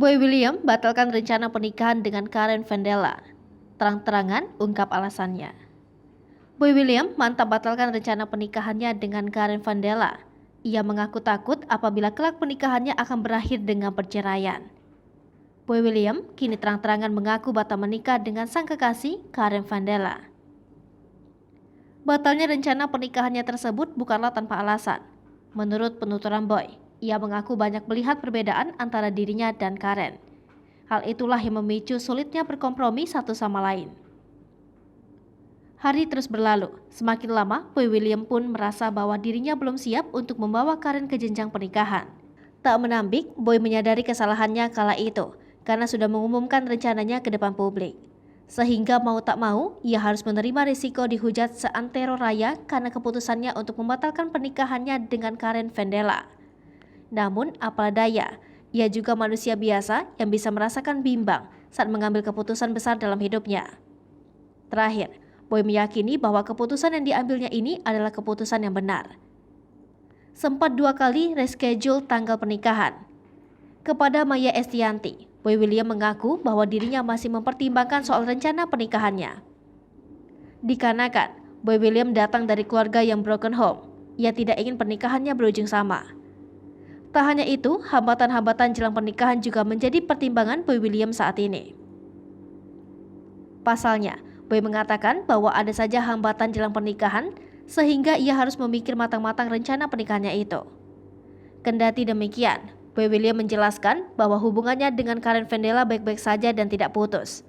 Boy William batalkan rencana pernikahan dengan Karen Vandella. Terang-terangan ungkap alasannya. Boy William mantap batalkan rencana pernikahannya dengan Karen Vandella. Ia mengaku takut apabila kelak pernikahannya akan berakhir dengan perceraian. Boy William kini terang-terangan mengaku batal menikah dengan sang kekasih Karen Vandella. Batalnya rencana pernikahannya tersebut bukanlah tanpa alasan. Menurut penuturan Boy, ia mengaku banyak melihat perbedaan antara dirinya dan Karen. Hal itulah yang memicu sulitnya berkompromi satu sama lain. Hari terus berlalu, semakin lama Boy William pun merasa bahwa dirinya belum siap untuk membawa Karen ke jenjang pernikahan. Tak menambik, Boy menyadari kesalahannya kala itu karena sudah mengumumkan rencananya ke depan publik. Sehingga mau tak mau, ia harus menerima risiko dihujat seantero raya karena keputusannya untuk membatalkan pernikahannya dengan Karen Vandella. Namun, apalah daya, ia juga manusia biasa yang bisa merasakan bimbang saat mengambil keputusan besar dalam hidupnya. Terakhir, Boy meyakini bahwa keputusan yang diambilnya ini adalah keputusan yang benar. Sempat 2 kali reschedule tanggal pernikahan. Kepada Maya Estianty, Boy William mengaku bahwa dirinya masih mempertimbangkan soal rencana pernikahannya. Dikarenakan Boy William datang dari keluarga yang broken home, ia tidak ingin pernikahannya berujung sama. Tak hanya itu, hambatan-hambatan jelang pernikahan juga menjadi pertimbangan Boy William saat ini. Pasalnya, Boy mengatakan bahwa ada saja hambatan jelang pernikahan, sehingga ia harus memikir matang-matang rencana pernikahannya itu. Kendati demikian, Boy William menjelaskan bahwa hubungannya dengan Karen Vandella baik-baik saja dan tidak putus.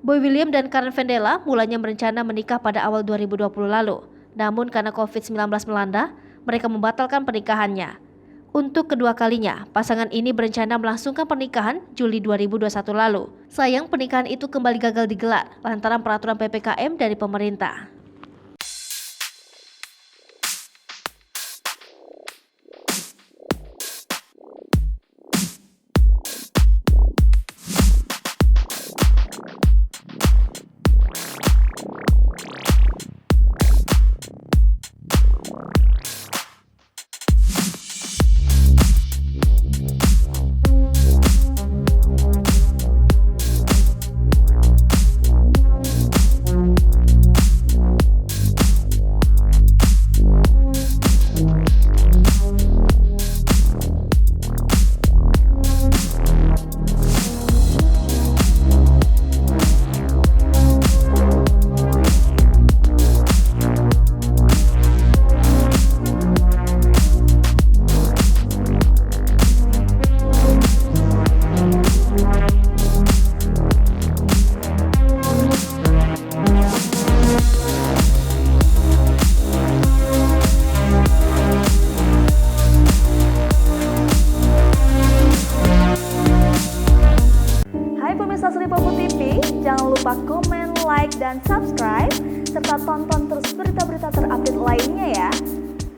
Boy William dan Karen Vandella mulanya berencana menikah pada awal 2020 lalu, namun karena COVID-19 melanda, mereka membatalkan pernikahannya. Untuk kedua kalinya, pasangan ini berencana melangsungkan pernikahan Juli 2021 lalu. Sayang, pernikahan itu kembali gagal digelar lantaran peraturan PPKM dari pemerintah. Pemirsa Sri Popo TV, jangan lupa komen, like, dan subscribe, serta tonton terus berita-berita terupdate lainnya ya.